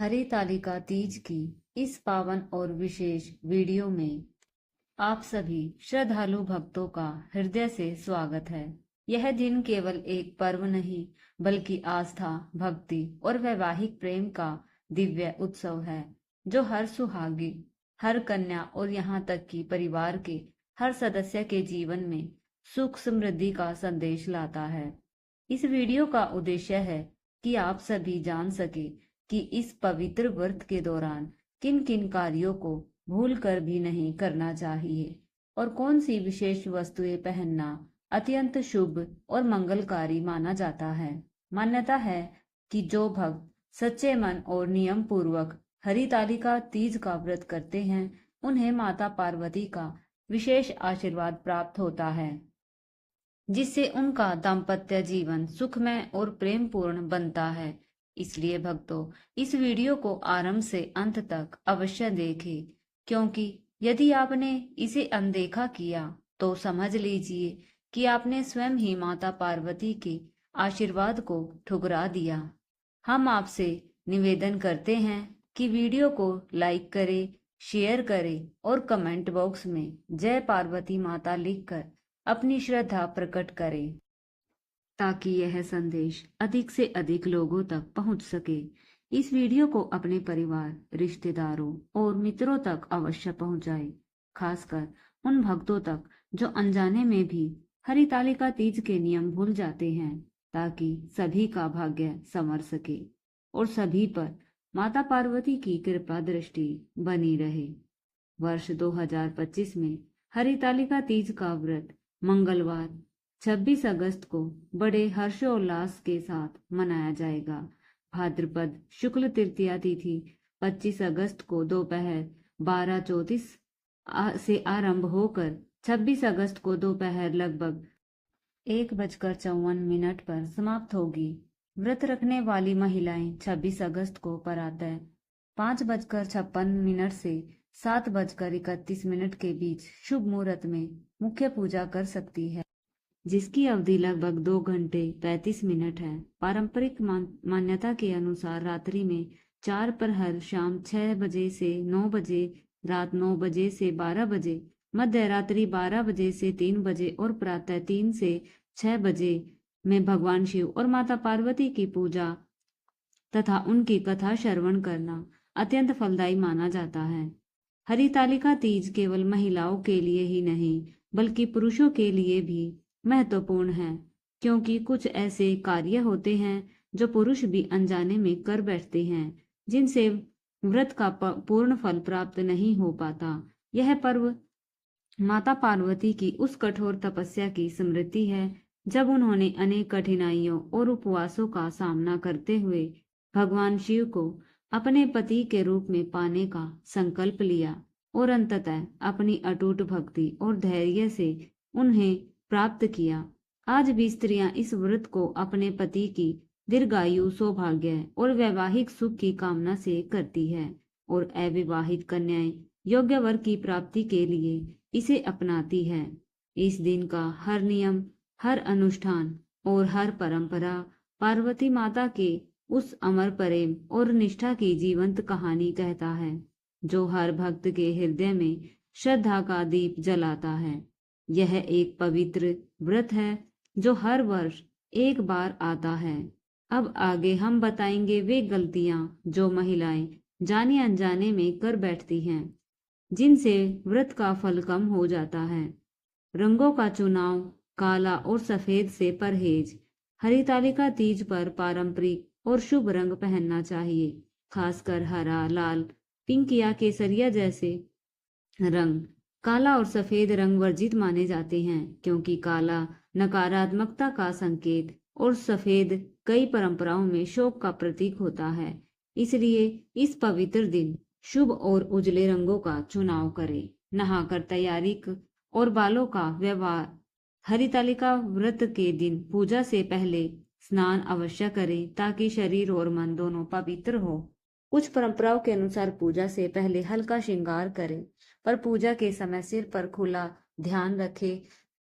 हरितालिका तीज की इस पावन और विशेष वीडियो में आप सभी श्रद्धालु भक्तों का हृदय से स्वागत है। यह दिन केवल एक पर्व नहीं बल्कि आस्था, भक्ति और वैवाहिक प्रेम का दिव्य उत्सव है, जो हर सुहागी, हर कन्या और यहाँ तक कि परिवार के हर सदस्य के जीवन में सुख समृद्धि का संदेश लाता है। इस वीडियो का उद्देश्य है कि आप सभी जान सके कि इस पवित्र व्रत के दौरान किन किन कार्यों को भूल कर भी नहीं करना चाहिए और कौन सी विशेष वस्तुएं पहनना अत्यंत शुभ और मंगलकारी माना जाता है। मान्यता है कि जो भक्त सच्चे मन और नियम पूर्वक हरितालिका तीज का व्रत करते हैं, उन्हें माता पार्वती का विशेष आशीर्वाद प्राप्त होता है, जिससे उनका दाम्पत्य जीवन सुखमय और प्रेम पूर्ण बनता है। इसलिए भक्तों, इस वीडियो को आरंभ से अंत तक अवश्य देखें, क्योंकि यदि आपने इसे अनदेखा किया तो समझ लीजिए कि आपने स्वयं ही माता पार्वती के आशीर्वाद को ठुकरा दिया। हम आपसे निवेदन करते हैं कि वीडियो को लाइक करें, शेयर करें और कमेंट बॉक्स में जय पार्वती माता लिखकर अपनी श्रद्धा प्रकट करें, ताकि यह संदेश अधिक से अधिक लोगों तक पहुंच सके। इस वीडियो को अपने परिवार, रिश्तेदारों और मित्रों तक अवश्य पहुंचाएं, खासकर उन भक्तों तक जो अनजाने में भी हरितालिका तीज के नियम भूल जाते हैं, ताकि सभी का भाग्य संवर सके और सभी पर माता पार्वती की कृपा दृष्टि बनी रहे। वर्ष 2025 में हरितालिका तीज का व्रत मंगलवार 26 अगस्त को बड़े हर्षोल्लास के साथ मनाया जाएगा। भाद्रपद शुक्ल तृतीया तिथि 25 अगस्त को दोपहर 12:34 से आरंभ होकर 26 अगस्त को दोपहर लगभग 1:54 पर समाप्त होगी। व्रत रखने वाली महिलाएं 26 अगस्त को प्रातः 5:56 से 7:31 के बीच शुभ मुहूर्त में मुख्य पूजा कर सकती है, जिसकी अवधि लगभग 2 घंटे 35 मिनट है। पारंपरिक मान्यता के अनुसार रात्रि में 4 प्रहर, शाम 6 बजे से 9 बजे, रात 9 बजे से 12 बजे, मध्य रात्रि 12 बजे से 3 बजे और प्रातः 3 से 6 बजे में भगवान शिव और माता पार्वती की पूजा तथा उनकी कथा श्रवण करना अत्यंत फलदायी माना जाता है। हरितालिका तीज केवल महिलाओं के लिए ही नहीं बल्कि पुरुषों के लिए भी महत्वपूर्ण है, क्योंकि कुछ ऐसे कार्य होते हैं जो पुरुष भी अनजाने में कर बैठते हैं, जिनसे व्रत का पूर्ण फल प्राप्त नहीं हो पाता। यह पर्व माता पार्वती की उस कठोर तपस्या की स्मृति है जब उन्होंने अनेक कठिनाइयों और उपवासों का सामना करते हुए भगवान शिव को अपने पति के रूप में पाने का संकल्प लिया और अंततः अपनी अटूट भक्ति और धैर्य से उन्हें प्राप्त किया। आज भी स्त्रियां इस व्रत को अपने पति की दीर्घायु, सौभाग्य और वैवाहिक सुख की कामना से करती है और अविवाहित कन्याएं योग्य वर की प्राप्ति के लिए इसे अपनाती है। इस दिन का हर नियम, हर अनुष्ठान और हर परंपरा पार्वती माता के उस अमर प्रेम और निष्ठा की जीवंत कहानी कहता है, जो हर भक्त के हृदय में श्रद्धा का दीप जलाता है। यह एक पवित्र व्रत है जो हर वर्ष एक बार आता है। अब आगे हम बताएंगे वे गलतियां जो महिलाएं जाने अनजाने में कर बैठती हैं, जिनसे व्रत का फल कम हो जाता है। रंगों का चुनाव, काला और सफेद से परहेज। हरितालिका तीज पर पारंपरिक और शुभ रंग पहनना चाहिए, खासकर हरा, लाल, पिंक या केसरिया जैसे रंग। काला और सफेद रंग वर्जित माने जाते हैं, क्योंकि काला नकारात्मकता का संकेत और सफेद कई परंपराओं में शोक का प्रतीक होता है। इसलिए इस पवित्र दिन शुभ और उजले रंगों का चुनाव करें। नहाकर तैयारी और बालों का व्यवहार। हरितालिका व्रत के दिन पूजा से पहले स्नान अवश्य करें, ताकि शरीर और मन दोनों पवित्र हो। कुछ परंपराओं के अनुसार पूजा से पहले हल्का श्रृंगार करें, पर पूजा के समय सिर पर खुला ध्यान रखें।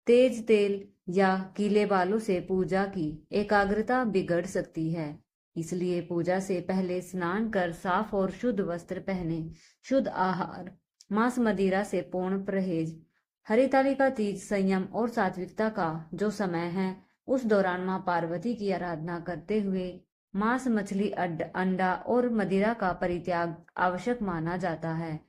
तेज तेल या गीले बालों से पूजा की एकाग्रता बिगड़ सकती है। इसलिए पूजा से पहले स्नान कर साफ और शुद्ध वस्त्र पहने, शुद्ध आहार, मांस मदिरा से पूर्ण परहेज। हरितालिका तीज संयम और सात्विकता का जो समय है, उस दौरान मां पार्वती की आराधना करते हुए मांस, मछली, अंडा और मदिरा का परित्याग आवश्यक माना जाता है।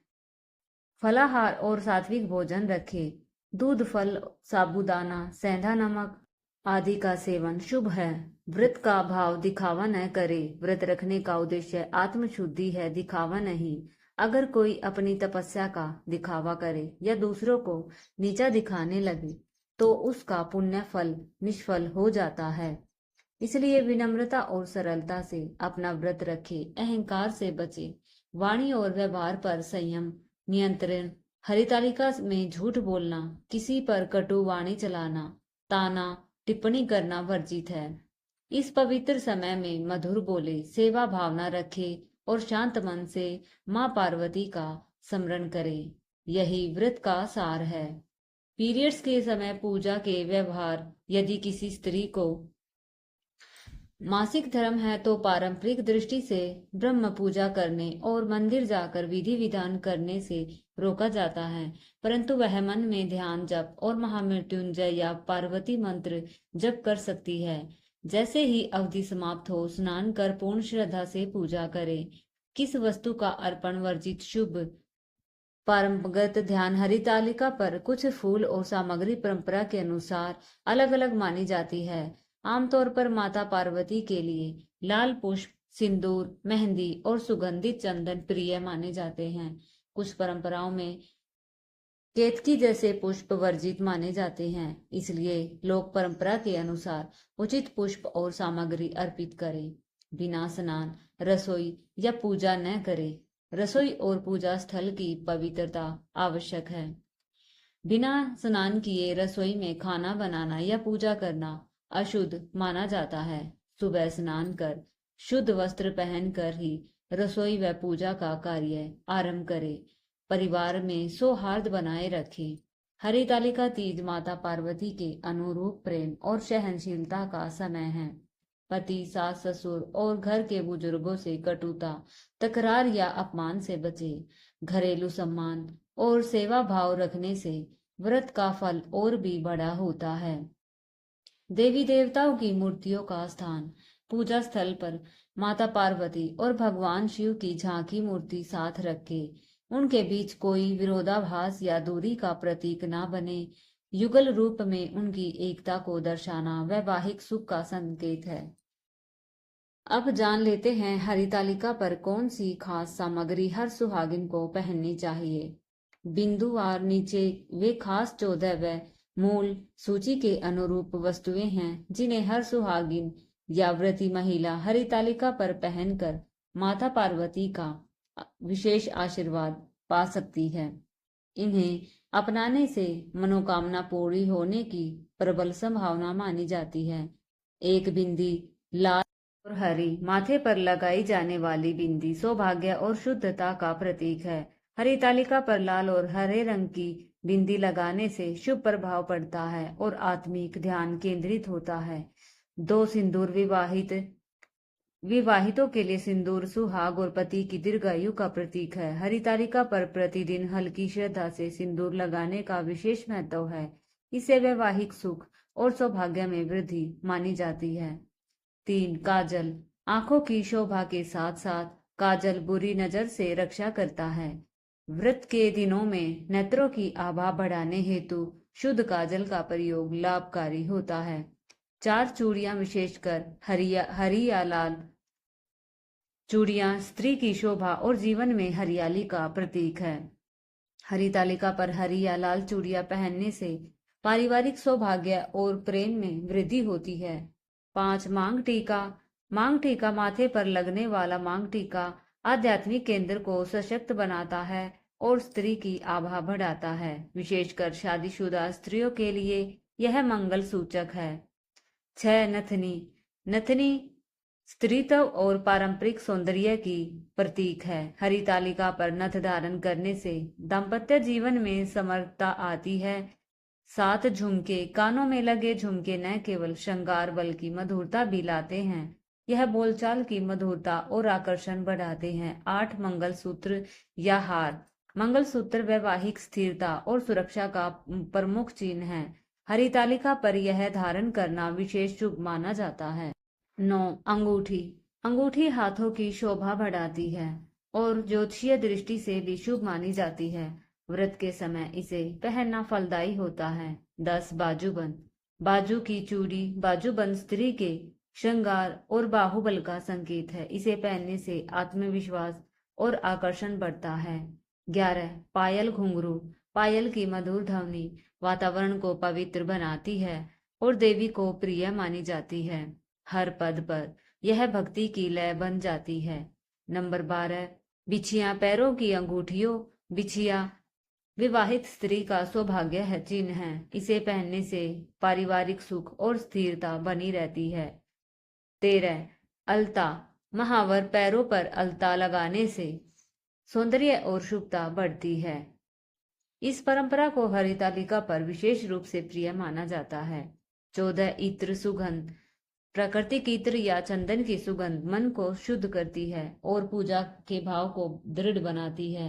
फलाहार और सात्विक भोजन रखें। दूध, फल, साबूदाना, सेंधा नमक आदि का सेवन शुभ है। व्रत का भाव दिखावा न करे। व्रत रखने का उद्देश्य आत्मशुद्धि है, दिखावा नहीं। अगर कोई अपनी तपस्या का दिखावा करे या दूसरों को नीचा दिखाने लगे तो उसका पुण्य फल निष्फल हो जाता है। इसलिए विनम्रता और सरलता से अपना व्रत रखे, अहंकार से बचे, वाणी और व्यवहार पर संयम, नियंत्रण। हरितालिका में झूठ बोलना, किसी पर कटु वाणी चलाना, ताना टिप्पणी करना वर्जित है। इस पवित्र समय में मधुर बोले, सेवा भावना रखे और शांत मन से मां पार्वती का स्मरण करे। यही व्रत का सार है। पीरियड्स के समय पूजा के व्यवहार। यदि किसी स्त्री को मासिक धर्म है तो पारंपरिक दृष्टि से ब्रह्म पूजा करने और मंदिर जाकर विधि विधान करने से रोका जाता है, परंतु वह मन में ध्यान जप और महामृत्युंजय या पार्वती मंत्र जप कर सकती है। जैसे ही अवधि समाप्त हो, स्नान कर पूर्ण श्रद्धा से पूजा करे। किस वस्तु का अर्पण वर्जित शुभ। परंपरागत ध्यान। हरितालिका पर कुछ फूल और सामग्री परंपरा के अनुसार अलग अलग मानी जाती है। आमतौर पर माता पार्वती के लिए लाल पुष्प, सिंदूर, मेहंदी और सुगंधित चंदन प्रिय माने जाते हैं। कुछ परंपराओं में केतकी जैसे पुष्प वर्जित माने जाते हैं, इसलिए लोग परंपरा के अनुसार उचित पुष्प और सामग्री अर्पित करें। बिना स्नान, रसोई या पूजा न करें। रसोई और पूजा स्थल की पवित्रता आवश्यक है। बिना स्नान किए रसोई में खाना बनाना या पूजा करना अशुद्ध माना जाता है। सुबह स्नान कर शुद्ध वस्त्र पहनकर ही रसोई व पूजा का कार्य आरंभ करें। परिवार में सौहार्द बनाए रखें। हरितालिका तीज माता पार्वती के अनुरूप प्रेम और सहनशीलता का समय है। पति, सास, ससुर और घर के बुजुर्गों से कटुता, तकरार या अपमान से बचे। घरेलू सम्मान और सेवा भाव रखने से व्रत का फल और भी बड़ा होता है। देवी देवताओं की मूर्तियों का स्थान। पूजा स्थल पर माता पार्वती और भगवान शिव की झांकी मूर्ति साथ रखे। उनके बीच कोई विरोधाभास या दूरी का प्रतीक ना बने। युगल रूप में उनकी एकता को दर्शाना वैवाहिक सुख का संकेत है। अब जान लेते हैं हरितालिका पर कौन सी खास सामग्री हर सुहागिन को पहननी चाहिए। बिंदुवार नीचे वे खास 14 व मूल सूची के अनुरूप वस्तुएं हैं जिन्हें हर सुहागिन या व्रती महिला हरितालिका पर पहनकर माता पार्वती का विशेष आशीर्वाद पा सकती है। इन्हें अपनाने से मनोकामना पूरी होने की प्रबल संभावना मानी जाती है। एक बिंदी लाल और हरी। माथे पर लगाई जाने वाली बिंदी सौभाग्य और शुद्धता का प्रतीक है। हरितालिका पर लाल और हरे रंग की बिंदी लगाने से शुभ प्रभाव पड़ता है और आत्मिक ध्यान केंद्रित होता है। 2 सिंदूर। विवाहितों के लिए सिंदूर सुहाग और पति की दीर्घायु का प्रतीक है। हरितालिका पर प्रतिदिन हल्की श्रद्धा से सिंदूर लगाने का विशेष महत्व है। इससे वैवाहिक सुख और सौभाग्य में वृद्धि मानी जाती है। 3 काजल। आंखों की शोभा के साथ साथ काजल बुरी नजर से रक्षा करता है। व्रत के दिनों में नेत्रों की आभा बढ़ाने हेतु शुद्ध काजल का प्रयोग लाभकारी होता है। 4 चूड़ियां, विशेषकर हरी या लाल चूड़ियां स्त्री की शोभा और जीवन में हरियाली का प्रतीक है। हरितालिका पर हरी या लाल चूड़ियां पहनने से पारिवारिक सौभाग्य और प्रेम में वृद्धि होती है। 5 मांग टीका। मांग टीका माथे पर लगने वाला मांग टीका आध्यात्मिक केंद्र को सशक्त बनाता है और स्त्री की आभा बढ़ाता है। विशेषकर शादीशुदा स्त्रियों के लिए यह मंगल सूचक है। 6 नथनी। नथनी स्त्रीत्व और पारंपरिक सौंदर्य की प्रतीक है। हरितालिका पर नथ धारण करने से दाम्पत्य जीवन में समर्थता आती है। 7 झुमके। कानों में लगे झुमके न केवल श्रृंगार बल्कि मधुरता भी लाते हैं यह बोलचाल की मधुरता और आकर्षण बढ़ाते हैं। 8 मंगलसूत्र या हार। मंगलसूत्र वैवाहिक स्थिरता और सुरक्षा का प्रमुख चिन्ह है। हरितालिका पर यह धारण करना विशेष शुभ माना जाता है। 9 अंगूठी। अंगूठी हाथों की शोभा बढ़ाती है और ज्योतिषीय दृष्टि से भी शुभ मानी जाती है। व्रत के समय इसे पहनना फलदायी होता है। 10 बाजूबंद। बाजू की चूड़ी बाजूबंद स्त्री के श्रृंगार और बाहुबल का संकेत है। इसे पहनने से आत्मविश्वास और आकर्षण बढ़ता है। 11 पायल घुंघरू। पायल की मधुर ध्वनि वातावरण को पवित्र बनाती है और देवी को प्रिय मानी जाती है। हर पद पर यह भक्ति की लय बन जाती है। नंबर 12 बिछिया। पैरों की अंगूठियों। बिछिया विवाहित स्त्री का सौभाग्य है चिन्ह है। इसे पहनने से पारिवारिक सुख और स्थिरता बनी रहती है। 13 अलता। महावर। पैरों पर अलता लगाने से सौंदर्य और शुभता बढ़ती है। इस परंपरा को हरितालिका पर विशेष रूप से प्रिय माना जाता है। 14 इत्र सुगंध। प्राकृतिक इत्र या चंदन की सुगंध मन को शुद्ध करती है और पूजा के भाव को दृढ़ बनाती है।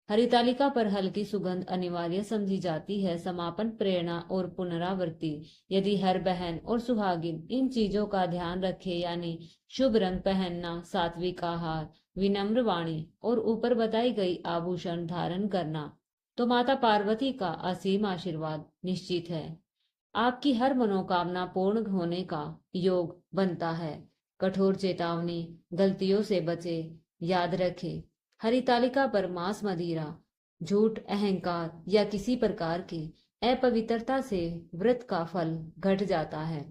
हरितालिका पर हल्की सुगंध अनिवार्य समझी जाती है। समापन, प्रेरणा और पुनरावृत्ति। यदि हर बहन और सुहागिन इन चीजों का ध्यान रखे, यानी शुभ रंग पहनना, सात्विक आहार, विनम्र वाणी और ऊपर बताई गई आभूषण धारण करना, तो माता पार्वती का असीम आशीर्वाद निश्चित है। आपकी हर मनोकामना पूर्ण होने का योग बनता है। कठोर चेतावनी, गलतियों से बचे। याद रखें, हरितालिका पर मांस, मदिरा, झूठ, अहंकार या किसी प्रकार की अपवित्रता से व्रत का फल घट जाता है।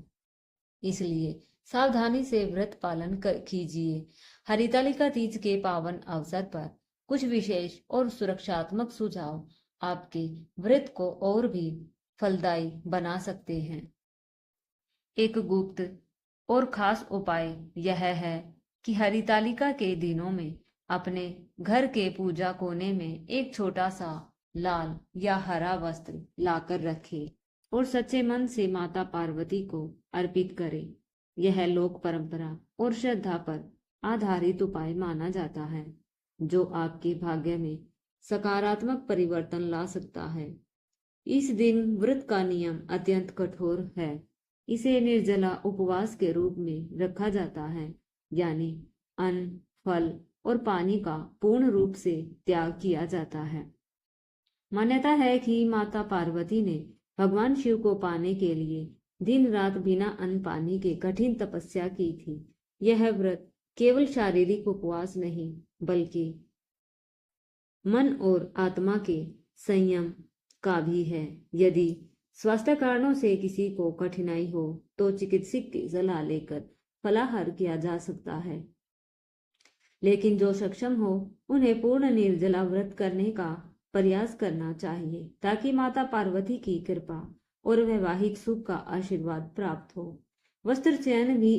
इसलिए सावधानी से व्रत पालन कीजिए। हरितालिका तीज के पावन अवसर पर कुछ विशेष और सुरक्षात्मक सुझाव आपके व्रत को और भी फलदायी बना सकते हैं। एक गुप्त और खास उपाय यह है कि हरितालिका के दिनों में अपने घर के पूजा कोने में एक छोटा सा लाल या हरा वस्त्र लाकर रखें और सच्चे मन से माता पार्वती को अर्पित करें। यह लोक परंपरा और श्रद्धा पर आधारित उपाय माना जाता है, जो आपके भाग्य में सकारात्मक परिवर्तन ला सकता है। इस दिन व्रत का नियम अत्यंत कठोर है। इसे निर्जला उपवास के रूप में रखा जाता है, यानी अन्न, फल और पानी का पूर्ण रूप से त्याग किया जाता है। मान्यता है कि माता पार्वती ने भगवान शिव को पाने के लिए दिन रात बिना अन्न पानी के कठिन तपस्या की थी। यह व्रत केवल शारीरिक उपवास नहीं, बल्कि मन और आत्मा के संयम का भी है। यदि स्वास्थ्य कारणों से किसी को कठिनाई हो तो चिकित्सक की सलाह लेकर फलाहार किया जा सकता है, लेकिन जो सक्षम हो उन्हें पूर्ण निर्जला व्रत करने का प्रयास करना चाहिए, ताकि माता पार्वती की कृपा और वैवाहिक सुख का आशीर्वाद प्राप्त हो। वस्त्र चयन भी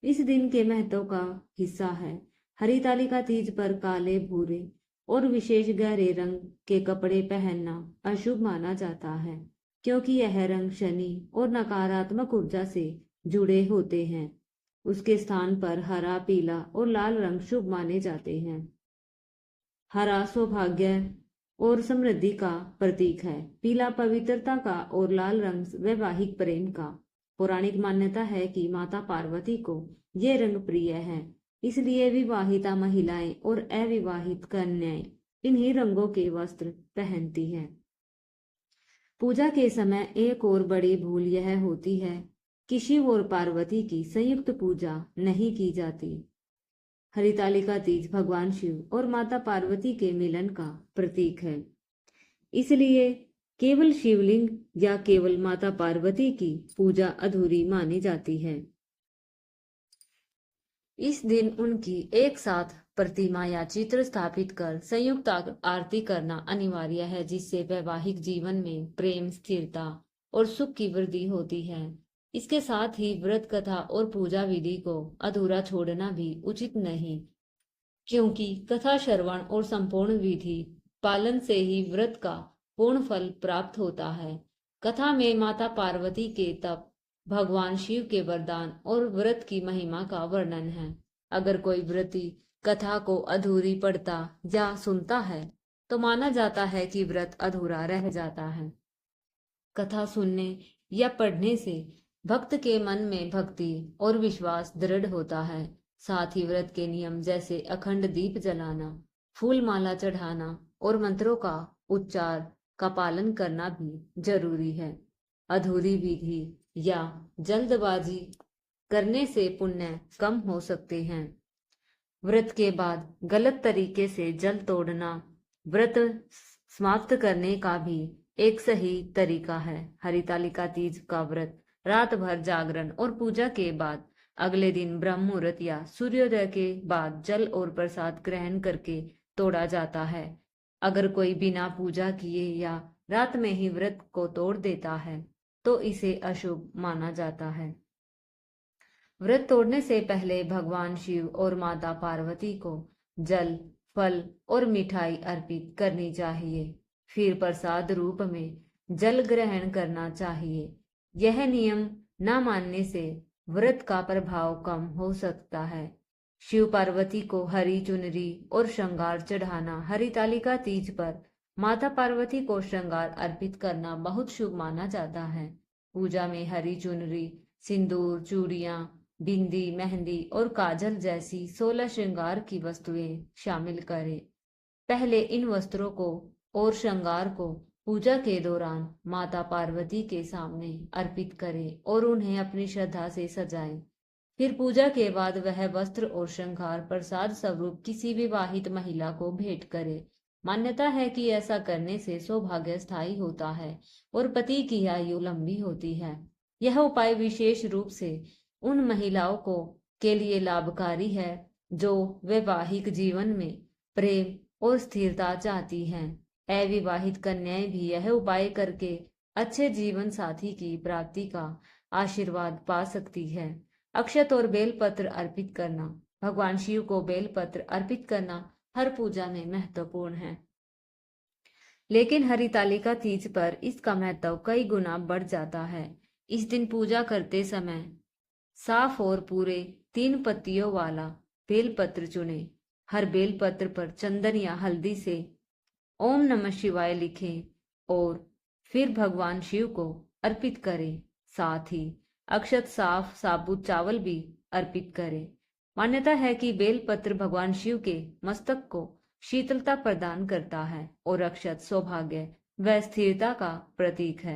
इस दिन के महत्व का हिस्सा है। हरितालिका तीज पर काले, भूरे और विशेष गहरे रंग के कपड़े पहनना अशुभ माना जाता है, क्योंकि यह रंग शनि और नकारात्मक ऊर्जा से जुड़े होते हैं। उसके स्थान पर हरा, पीला और लाल रंग शुभ माने जाते हैं। हरा सौभाग्य और समृद्धि का प्रतीक है, पीला पवित्रता का और लाल रंग वैवाहिक प्रेम का। पौराणिक मान्यता है कि माता पार्वती को ये रंग प्रिय है, इसलिए विवाहिता महिलाएं और अविवाहित कन्याएं इन्हीं रंगों के वस्त्र पहनती हैं। पूजा के समय एक और बड़ी भूल यह होती है कि शिव और पार्वती की संयुक्त पूजा नहीं की जाती। हरितालिका तीज भगवान शिव और माता पार्वती के मिलन का प्रतीक है, इसलिए केवल शिवलिंग या केवल माता पार्वती की पूजा अधूरी मानी जाती है। इस दिन उनकी एक साथ प्रतिमा या चित्र स्थापित कर संयुक्त आरती करना अनिवार्य है, जिससे वैवाहिक जीवन में प्रेम, स्थिरता और सुख की वृद्धि होती है। इसके साथ ही व्रत कथा और पूजा विधि को अधूरा छोड़ना भी उचित नहीं, क्योंकि कथा श्रवण और संपूर्ण विधि पालन से ही व्रत का पूर्ण फल प्राप्त होता है। कथा में माता पार्वती के तप, भगवान शिव के वरदान और व्रत की महिमा का वर्णन है। अगर कोई व्रती कथा को अधूरी पढ़ता या सुनता है तो माना जाता है कि व्रत अधूरा रह जाता है। कथा सुनने या पढ़ने से भक्त के मन में भक्ति और विश्वास दृढ़ होता है। साथ ही व्रत के नियम जैसे अखंड दीप जलाना, फूल माला चढ़ाना और मंत्रों का उच्चार का पालन करना भी जरूरी है। अधूरी विधि या जल्दबाजी करने से पुण्य कम हो सकते हैं। व्रत के बाद गलत तरीके से जल तोड़ना व्रत समाप्त करने का भी एक सही तरीका है। हरितालिका तीज का व्रत रात भर जागरण और पूजा के बाद अगले दिन ब्रह्म मुहूर्त या सूर्योदय के बाद जल और प्रसाद ग्रहण करके तोड़ा जाता है। अगर कोई बिना पूजा किए या रात में ही व्रत को तोड़ देता है तो इसे अशुभ माना जाता है। व्रत तोड़ने से पहले भगवान शिव और माता पार्वती को जल, फल और मिठाई अर्पित करनी चाहिए। फिर प्रसाद रूप में जल ग्रहण करना चाहिए। यह नियम न मानने से व्रत का प्रभाव कम हो सकता है। शिव पार्वती को हरी चुनरी और श्रृंगार चढ़ाना। हरितालिका तीज पर माता पार्वती को श्रृंगार अर्पित करना बहुत शुभ माना जाता है। पूजा में हरी चुनरी, सिंदूर, चूड़ियां, बिंदी, मेहंदी और काजल जैसी 16 श्रृंगार की वस्तुएं शामिल करें। पहले इन वस्त्रों को और श्रृंगार को पूजा के दौरान माता पार्वती के सामने अर्पित करें और उन्हें अपनी श्रद्धा से सजाएं। फिर पूजा के बाद वह वस्त्र और श्रृंगार प्रसाद स्वरूप किसी विवाहित महिला को भेंट करे। मान्यता है कि ऐसा करने से सौभाग्य स्थायी होता है और पति की आयु लंबी होती है। यह उपाय विशेष रूप से उन महिलाओं को के लिए लाभकारी है जो वैवाहिक जीवन में प्रेम और स्थिरता चाहती हैं। अविवाहित कन्याएं भी यह उपाय करके अच्छे जीवन साथी की प्राप्ति का आशीर्वाद पा सकती है। अक्षत और बेलपत्र अर्पित करना। भगवान शिव को बेलपत्र अर्पित करना हर पूजा में महत्वपूर्ण है, लेकिन हरितालिका तीज पर इसका महत्व कई गुना बढ़ जाता है। इस दिन पूजा करते समय साफ और पूरे 3 पत्तियों वाला बेलपत्र चुने। हर बेलपत्र पर चंदन या हल्दी से ओम नमः शिवाय लिखें और फिर भगवान शिव को अर्पित करें। साथ ही अक्षत, साफ साबुत चावल भी अर्पित करें। मान्यता है कि बेलपत्र भगवान शिव के मस्तक को शीतलता प्रदान करता है और अक्षत सौभाग्य व स्थिरता का प्रतीक है।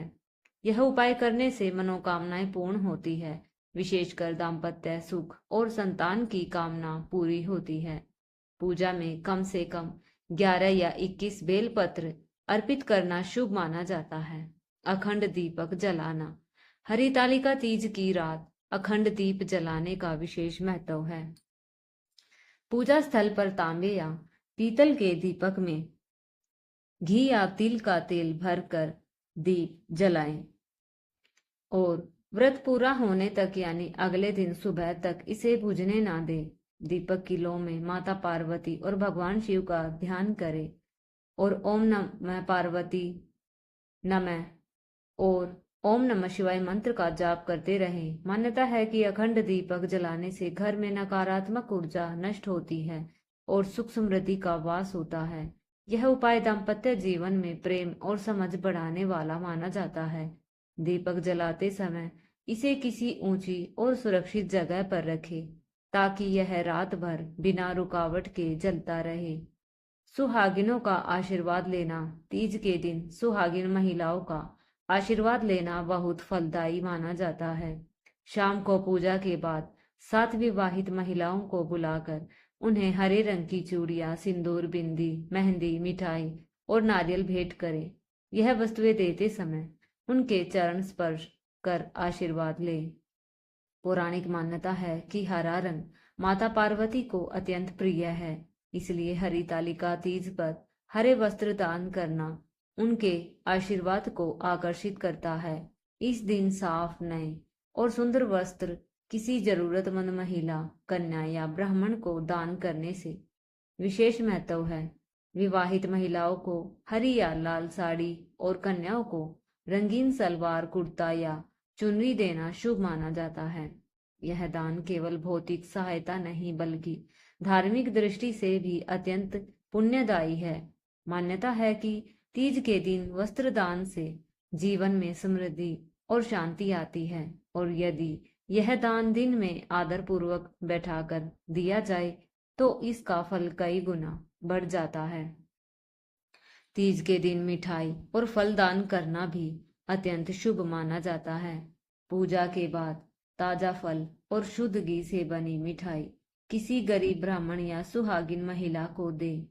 यह उपाय करने से मनोकामनाएं पूर्ण होती है, विशेषकर दाम्पत्य सुख और संतान की कामना पूरी होती है। पूजा में कम से कम 11 या 21 बेलपत्र अर्पित करना शुभ माना जाता है। अखंड दीपक जलाना। हरितालिका तीज की रात अखंड दीप जलाने का विशेष महत्व है। पूजा स्थल पर तांबे या पीतल के दीपक में घी या तिल का तेल भरकर दीप जलाएं और व्रत पूरा होने तक यानी अगले दिन सुबह तक इसे बुझने ना दें। दीपक की लौ में माता पार्वती और भगवान शिव का ध्यान करें और ओम नमः पार्वती नमः और ओम नमः शिवाय मंत्र का जाप करते रहें। मान्यता है कि अखंड दीपक जलाने से घर में नकारात्मक ऊर्जा नष्ट होती है और सुख समृद्धि का वास होता है। यह उपाय दाम्पत्य जीवन में प्रेम और समझ बढ़ाने वाला माना जाता है। दीपक जलाते समय इसे किसी ऊंची और सुरक्षित जगह पर रखें ताकि यह रात भर बिना रुकावट के जलता रहे। सुहागिनों का आशीर्वाद लेना। तीज के दिन सुहागिन महिलाओं का आशीर्वाद लेना बहुत फलदायी माना जाता है। शाम को पूजा के बाद 7 विवाहित महिलाओं को बुलाकर उन्हें हरे रंग की चूड़ियां, सिंदूर, बिंदी, मेहंदी, मिठाई और नारियल भेंट करें। यह वस्तुएं देते समय उनके चरण स्पर्श कर आशीर्वाद लें। पौराणिक मान्यता है कि हरा रंग माता पार्वती को अत्यंत प्रिय है, इसलिए हरितालिका तीज पर हरे वस्त्र दान करना उनके आशीर्वाद को आकर्षित करता है। इस दिन साफ, नए और सुंदर वस्त्र किसी जरूरतमंद महिला, कन्या या ब्राह्मण को दान करने से विशेष महत्व है। विवाहित महिलाओं को हरी या लाल साड़ी और कन्याओं को रंगीन सलवार, कुर्ता या चुनरी देना शुभ माना जाता है। यह दान केवल भौतिक सहायता नहीं बल्कि धार्मिक दृष्टि से भी अत्यंत पुण्यदायी है। मान्यता है कि तीज के दिन वस्त्र दान से जीवन में समृद्धि और शांति आती है, और यदि यह दान दिन में आदर पूर्वक बैठाकर दिया जाए तो इसका फल कई गुना बढ़ जाता है। तीज के दिन मिठाई और फल दान करना भी अत्यंत शुभ माना जाता है। पूजा के बाद ताजा फल और शुद्ध घी से बनी मिठाई किसी गरीब ब्राह्मण या सुहागिन महिला को दे।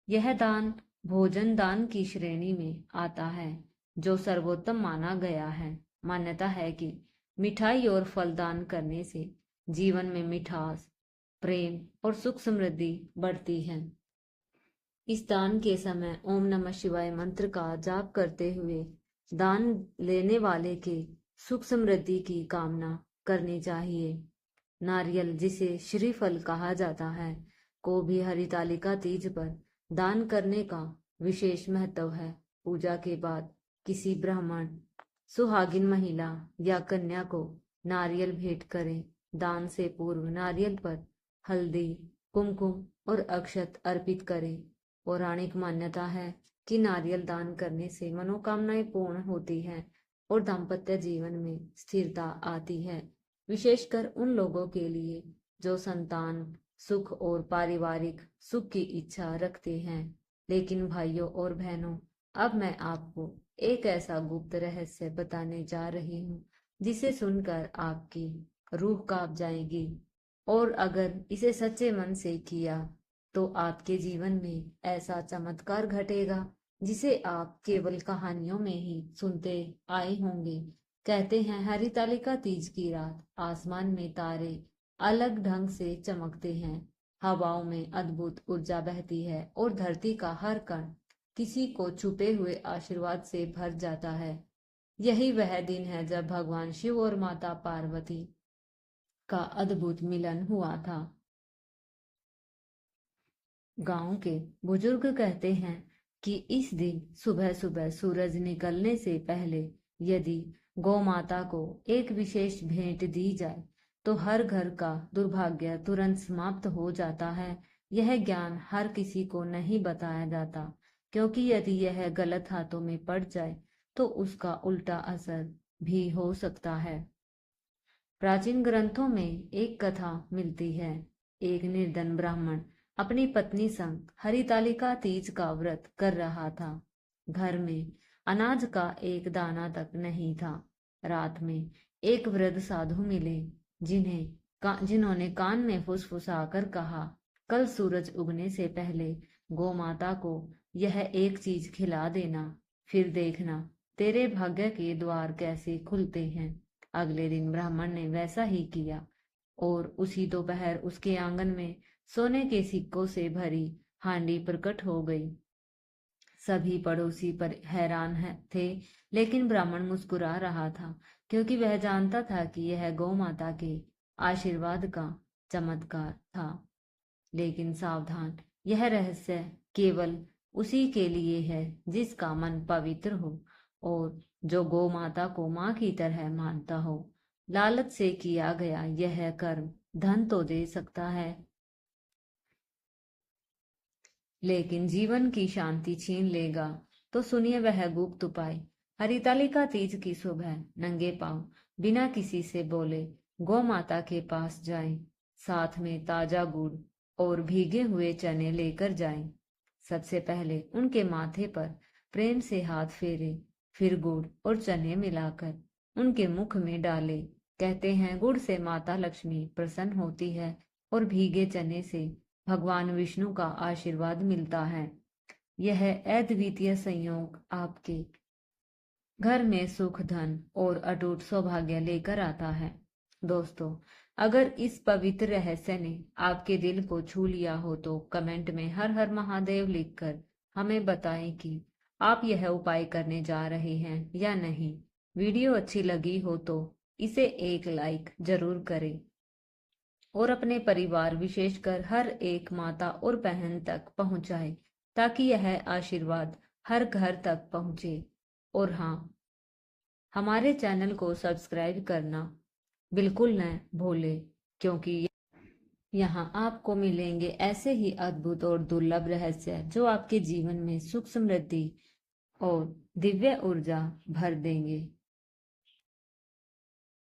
यह दान भोजन दान की श्रेणी में आता है, जो सर्वोत्तम माना गया है। मान्यता है कि मिठाई और फल दान करने से जीवन में मिठास, प्रेम और सुख समृद्धि बढ़ती है। इस दान के समय ओम नमः शिवाय मंत्र का जाप करते हुए दान लेने वाले के सुख समृद्धि की कामना करनी चाहिए। नारियल, जिसे श्रीफल कहा जाता है, को भी हरितालिका तीज पर दान करने का विशेष महत्व है। पूजा के बाद किसी ब्राह्मण, सुहागिन महिला या कन्या को नारियल भेंट करें। दान से पूर्व नारियल पर हल्दी, कुमकुम और अक्षत अर्पित करें। पौराणिक मान्यता है कि नारियल दान करने से मनोकामनाएं पूर्ण होती हैं और दाम्पत्य जीवन में स्थिरता आती है, विशेषकर उन लोगों के लिए जो संतान सुख और पारिवारिक सुख की इच्छा रखते हैं। लेकिन भाइयों और बहनों, अब मैं आपको एक ऐसा गुप्त रहस्य बताने जा रही हूँ जिसे सुनकर आपकी रूह कांप जाएगी, और अगर इसे सच्चे मन से किया तो आपके जीवन में ऐसा चमत्कार घटेगा जिसे आप केवल कहानियों में ही सुनते आए होंगे। कहते हैं हरितालिका तीज की रात आसमान में तारे अलग ढंग से चमकते हैं, हवाओं में अद्भुत ऊर्जा बहती है और धरती का हर कण किसी को छुपे हुए आशीर्वाद से भर जाता है। यही वह दिन है जब भगवान शिव और माता पार्वती का अद्भुत मिलन हुआ था। गांव के बुजुर्ग कहते हैं कि इस दिन सुबह सुबह सूरज निकलने से पहले यदि गौ माता को एक विशेष भेंट दी जाए तो हर घर का दुर्भाग्य तुरंत समाप्त हो जाता है। यह ज्ञान हर किसी को नहीं बताया जाता, क्योंकि यदि यह गलत हाथों में पड़ जाए तो उसका उल्टा असर भी हो सकता है। प्राचीन ग्रंथों में एक कथा मिलती है। एक निर्धन ब्राह्मण अपनी पत्नी संग हरितालिका तीज का व्रत कर रहा था। घर में अनाज का एक दाना तक नहीं था। रात में एक वृद्ध साधु मिले जिन्होंने कान में फुसफुसाकर कहा, कल सूरज उगने से पहले गौ माता को यह एक चीज खिला देना, फिर देखना तेरे भाग्य के द्वार कैसे खुलते हैं। अगले दिन ब्राह्मण ने वैसा ही किया और उसी दोपहर उसके आंगन में सोने के सिक्कों से भरी हांडी प्रकट हो गई। सभी पड़ोसी पर हैरान थे, लेकिन ब्राह्मण मुस्कुरा रहा था, क्योंकि वह जानता था कि यह गौ माता के आशीर्वाद का चमत्कार था। लेकिन सावधान, यह रहस्य केवल उसी के लिए है जिसका मन पवित्र हो और जो गौ माता को माँ की तरह मानता हो। लालच से किया गया यह कर्म धन तो दे सकता है, लेकिन जीवन की शांति छीन लेगा। तो सुनिए वह गुप्त उपाय। हरितालिका तीज की सुबह नंगे पांव बिना किसी से बोले गौ माता के पास जाएं। साथ में ताजा गुड़ और भीगे हुए चने लेकर जाएं। सबसे पहले उनके माथे पर प्रेम से हाथ फेरे, फिर गुड़ और चने मिलाकर उनके मुख में डाले। कहते हैं गुड़ से माता लक्ष्मी प्रसन्न होती है और भीगे चने से भगवान विष्णु का आशीर्वाद मिलता है। यह अद्वितीय संयोग आपके घर में सुख, धन और अटूट सौभाग्य लेकर आता है। दोस्तों, अगर इस पवित्र रहस्य ने आपके दिल को छू लिया हो तो कमेंट में हर हर महादेव लिखकर हमें बताएं कि आप यह उपाय करने जा रहे हैं या नहीं। वीडियो अच्छी लगी हो तो इसे एक लाइक जरूर करें और अपने परिवार, विशेषकर हर एक माता और बहन तक पहुंचाए, ताकि यह आशीर्वाद हर घर तक पहुंचे। और हाँ, हमारे चैनल को सब्सक्राइब करना बिल्कुल न भूलें, क्योंकि यहाँ आपको मिलेंगे ऐसे ही अद्भुत और दुर्लभ रहस्य जो आपके जीवन में सुख समृद्धि और दिव्य ऊर्जा भर देंगे।